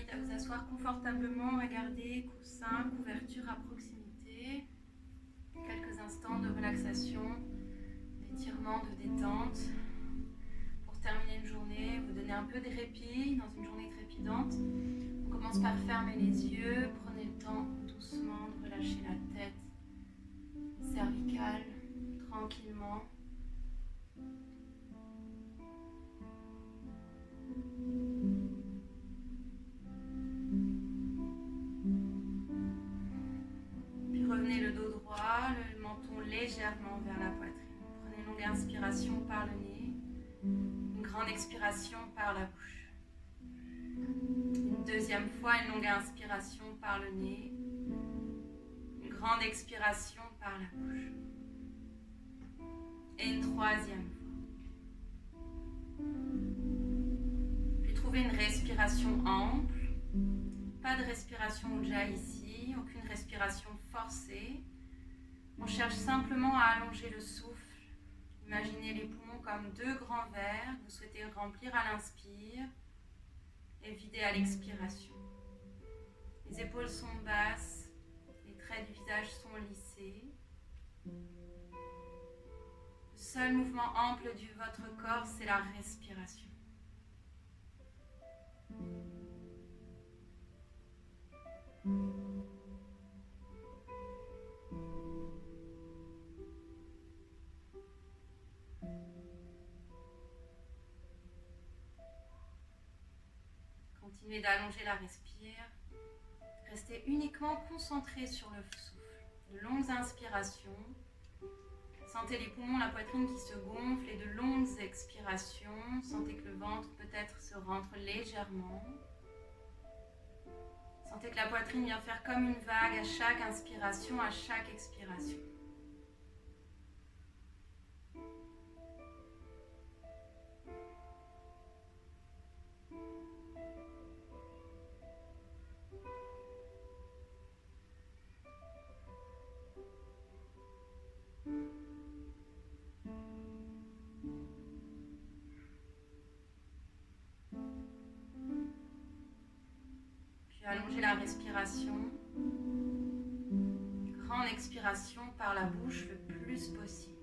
invite à vous asseoir confortablement, à garder coussin, couverture à proximité. Quelques instants de relaxation, d'étirement, de détente. Pour terminer une journée, vous donner un peu de répit dans une journée trépidante. On commence par fermer les yeux, prenez le temps doucement de relâcher la tête cervicale, tranquillement. Puis revenez le dos droit, le menton légèrement vers la poitrine. Prenez une longue inspiration par le nez, une grande expiration par la bouche. Une deuxième fois, une longue inspiration par le nez, une grande expiration par la bouche. Et une troisième fois. Puis trouvez une respiration ample. Pas de respiration ujjayi ici, aucune respiration forcée. On cherche simplement à allonger le souffle. Imaginez les poumons comme deux grands verres que vous souhaitez remplir à l'inspire et vider à l'expiration. Les épaules sont basses, les traits du visage sont lissés. Le seul mouvement ample de votre corps, c'est la respiration. Continuez d'allonger la respire. Restez uniquement concentré sur le souffle. De longues inspirations. Sentez les poumons, la poitrine qui se gonflent et de longues expirations. Sentez que le ventre peut-être se rentre légèrement. Sentez que la poitrine vient faire comme une vague à chaque inspiration, à chaque expiration. Puis allongez la respiration. Grande expiration par la bouche le plus possible.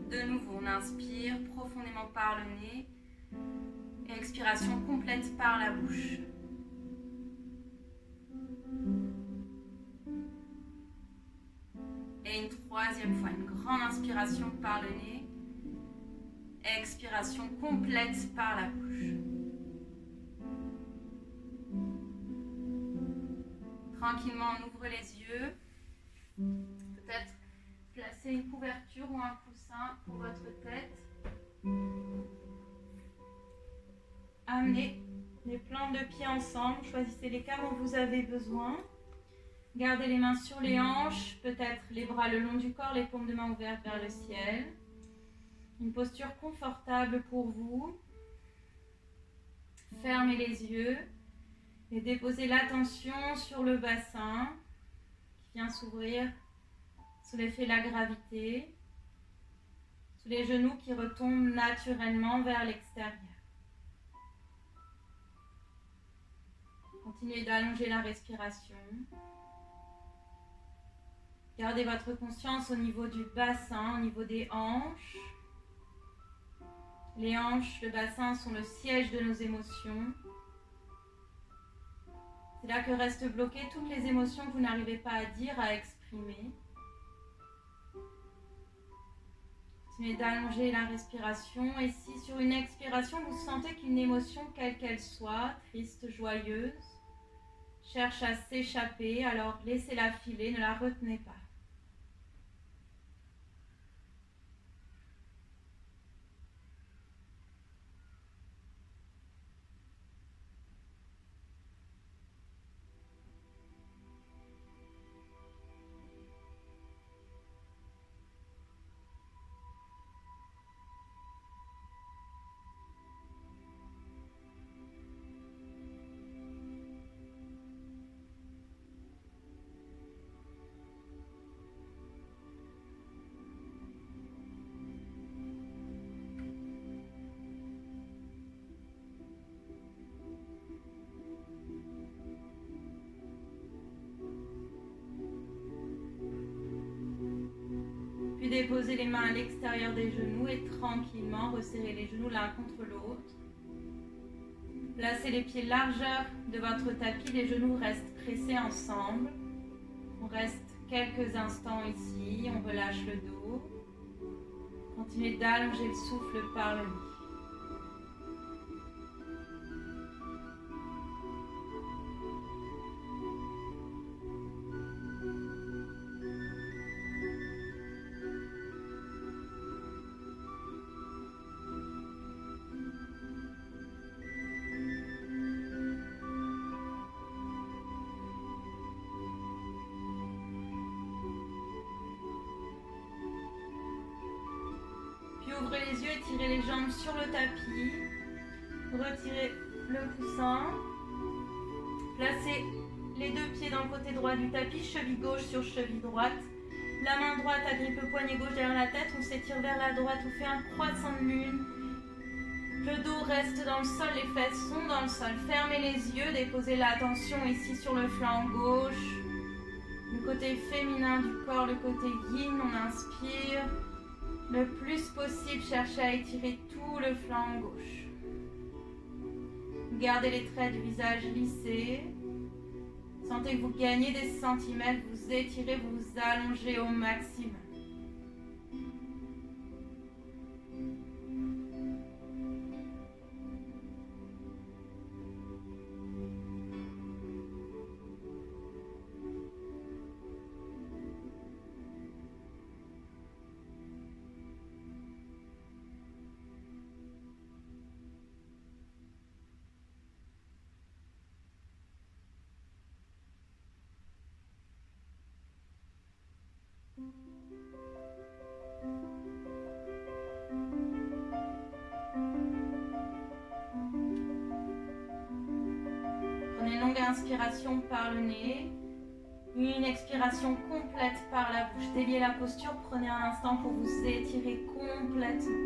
De nouveau, on inspire profondément par le nez et expiration complète par la bouche. Et une troisième fois, une grande inspiration par le nez, expiration complète par la bouche. Tranquillement, on ouvre les yeux. Peut-être placer une couverture ou un coussin pour votre tête. Amenez les plantes de pied ensemble. Choisissez l'écart dont vous avez besoin. Gardez les mains sur les hanches, peut-être les bras le long du corps, les paumes de main ouvertes vers le ciel. Une posture confortable pour vous. Fermez les yeux et déposez l'attention sur le bassin qui vient s'ouvrir sous l'effet de la gravité, sous les genoux qui retombent naturellement vers l'extérieur. Continuez d'allonger la respiration. Gardez votre conscience au niveau du bassin, au niveau des hanches. Les hanches, le bassin sont le siège de nos émotions. C'est là que restent bloquées toutes les émotions que vous n'arrivez pas à dire, à exprimer. Continuez d'allonger la respiration et si sur une expiration vous sentez qu'une émotion, quelle qu'elle soit, triste, joyeuse, cherche à s'échapper, alors laissez-la filer, ne la retenez pas. déposez les mains à l'extérieur des genoux et tranquillement resserrez les genoux l'un contre l'autre. Placez les pieds largeur de votre tapis, les genoux restent pressés ensemble. On reste quelques instants ici, on relâche le dos. Continuez d'allonger le souffle par le nez. Ouvrez les yeux, étirez les jambes sur le tapis. Retirez le coussin. Placez les deux pieds dans le côté droit du tapis, cheville gauche sur cheville droite. La main droite agrippe le poignet gauche derrière la tête. On s'étire vers la droite, on fait un croissant de lune. Le dos reste dans le sol, les fesses sont dans le sol. Fermez les yeux, déposez l'attention ici sur le flanc gauche. Le côté féminin du corps, le côté yin, on inspire. Le plus possible, cherchez à étirer tout le flanc gauche. Gardez les traits du visage lissés. Sentez que vous gagnez des centimètres, vous étirez, vous vous allongez au maximum. Prenez une longue inspiration par le nez, une expiration complète par la bouche. Déliez la posture, prenez un instant pour vous étirer complètement.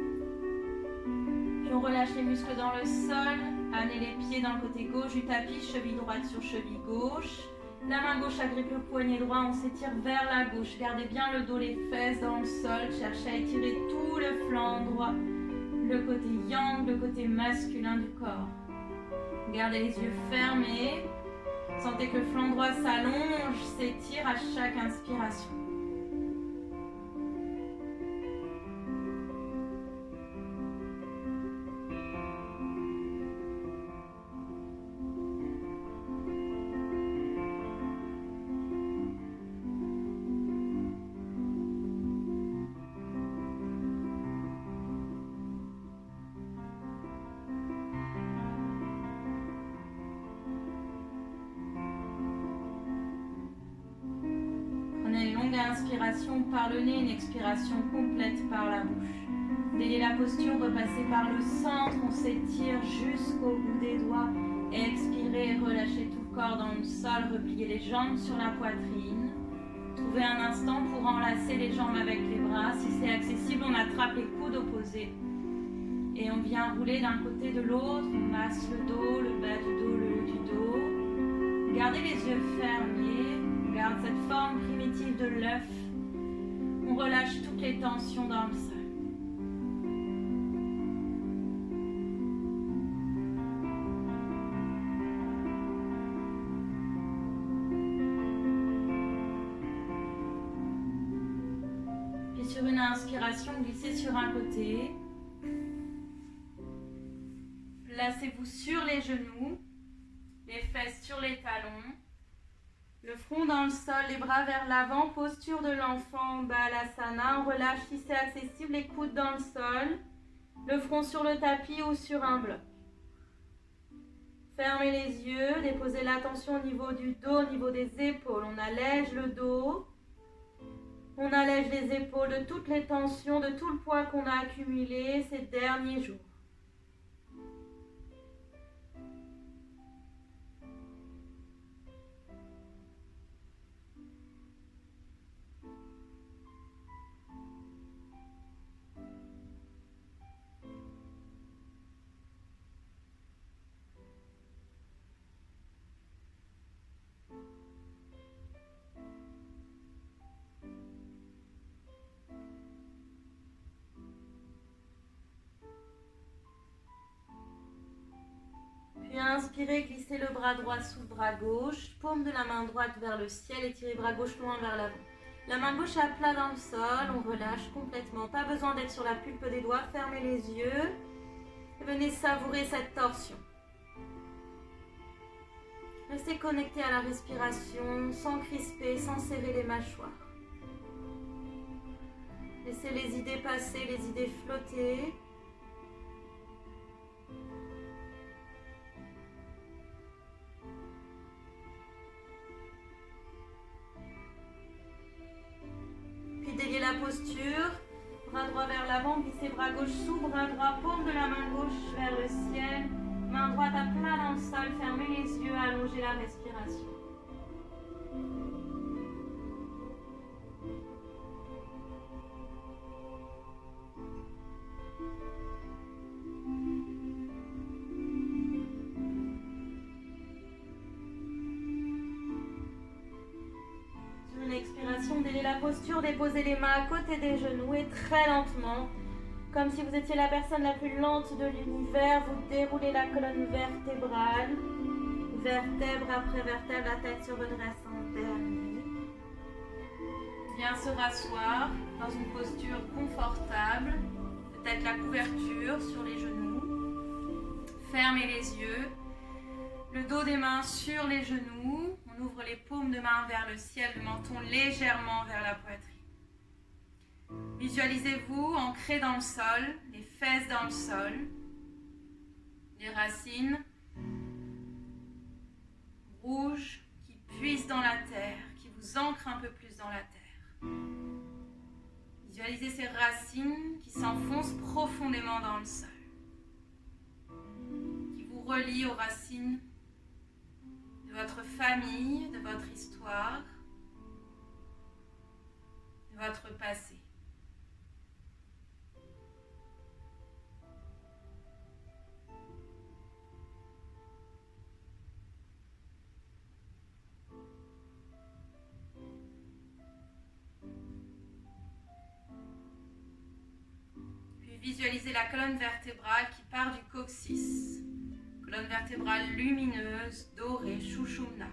Puis on relâche les muscles dans le sol, amenez les pieds dans le côté gauche du tapis, cheville droite sur cheville gauche. La main gauche agrippe le poignet droit, on s'étire vers la gauche. Gardez bien le dos, les fesses dans le sol. Cherchez à étirer tout le flanc droit, le côté yang, le côté masculin du corps. Gardez les yeux fermés. Sentez que le flanc droit s'allonge, s'étire à chaque inspiration. Inspiration par le nez, une expiration complète par la bouche. Déliez la posture, repassez par le centre, on s'étire jusqu'au bout des doigts. Expirez, relâchez tout le corps dans le sol, repliez les jambes sur la poitrine. Trouvez un instant pour enlacer les jambes avec les bras. Si c'est accessible, on attrape les coudes opposés. Et on vient rouler d'un côté de l'autre, on masse le dos, le bas du dos, le haut du dos. Gardez les yeux fermés. Garde cette forme primitive de l'œuf. On relâche toutes les tensions dans le sol. Puis sur une inspiration, glissez sur un côté. Placez-vous sur les genoux, les fesses sur les talons. Le front dans le sol, les bras vers l'avant, posture de l'enfant, Balasana. On relâche si c'est accessible, les coudes dans le sol, le front sur le tapis ou sur un bloc. Fermez les yeux, déposez l'attention au niveau du dos, au niveau des épaules. On allège le dos, on allège les épaules de toutes les tensions, de tout le poids qu'on a accumulé ces derniers jours. inspirez, glissez le bras droit sous le bras gauche, paume de la main droite vers le ciel, étirez bras gauche loin vers l'avant. La main gauche à plat dans le sol, on relâche complètement. Pas besoin d'être sur la pulpe des doigts, fermez les yeux et venez savourer cette torsion. Restez connecté à la respiration, sans crisper, sans serrer les mâchoires. Laissez les idées passer, les idées flotter. Puis déliez la posture, bras droit vers l'avant, glissez bras gauche sous, bras droit, paume de la main gauche vers le ciel, main droite à plat dans le sol, fermez les yeux, allongez la respiration. Déliez la posture, déposez les mains à côté des genoux et très lentement, comme si vous étiez la personne la plus lente de l'univers, vous déroulez la colonne vertébrale, vertèbre après vertèbre, la tête se redresse en dernier. Bien se rasseoir dans une posture confortable, peut-être la couverture sur les genoux. Fermez les yeux, le dos des mains sur les genoux. On ouvre les paumes de main vers le ciel, le menton légèrement vers la poitrine. Visualisez-vous ancré dans le sol, les fesses dans le sol, les racines rouges qui puissent dans la terre, qui vous ancrent un peu plus dans la terre. Visualisez ces racines qui s'enfoncent profondément dans le sol, qui vous relient aux racines de votre famille, de votre histoire, de votre passé. Puis visualisez la colonne vertébrale qui part du coccyx. Colonne vertébrale lumineuse, dorée, Shushumna.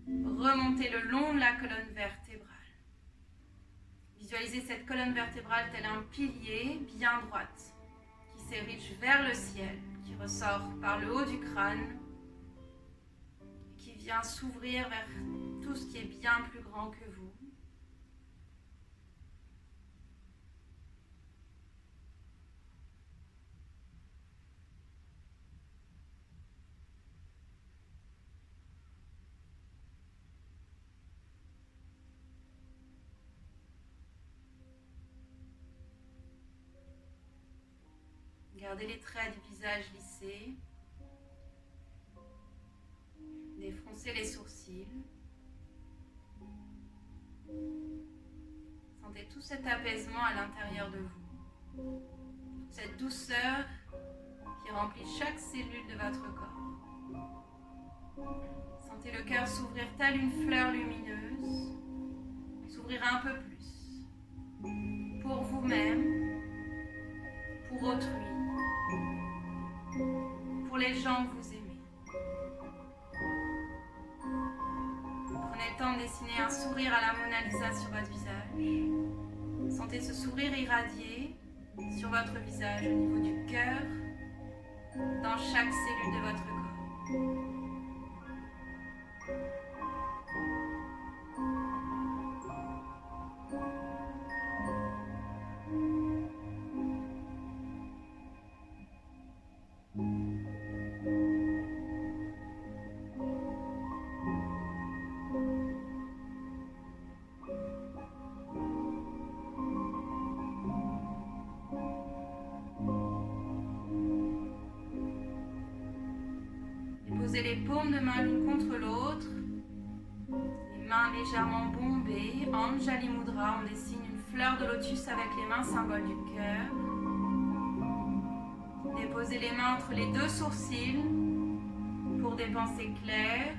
Remontez le long de la colonne vertébrale. Visualisez cette colonne vertébrale tel un pilier bien droite qui s'érige vers le ciel, qui ressort par le haut du crâne, qui vient s'ouvrir vers tout ce qui est bien plus grand que vous. Gardez les traits du visage lissés. Défroncez les sourcils. Sentez tout cet apaisement à l'intérieur de vous. Cette douceur qui remplit chaque cellule de votre corps. Sentez le cœur s'ouvrir telle une fleur lumineuse. S'ouvrir un peu plus. Pour vous-même, pour autrui. Pour les gens que vous aimez. Prenez le temps de dessiner un sourire à la Mona Lisa sur votre visage. Sentez ce sourire irradier sur votre visage au niveau du cœur, dans chaque cellule de votre corps. Posez les paumes de main l'une contre l'autre, les mains légèrement bombées. Anjali Mudra, on dessine une fleur de lotus avec les mains symbole du cœur. Déposez les mains entre les deux sourcils pour des pensées claires.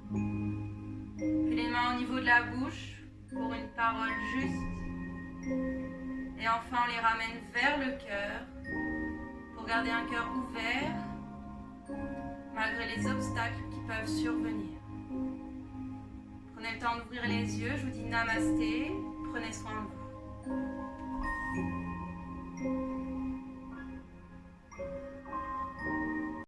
Puis les mains au niveau de la bouche pour une parole juste. Et enfin, on les ramène vers le cœur pour garder un cœur ouvert, malgré malgré les obstacles qui peuvent survenir. Prenez le temps d'ouvrir les yeux, je vous dis namasté, prenez soin de vous.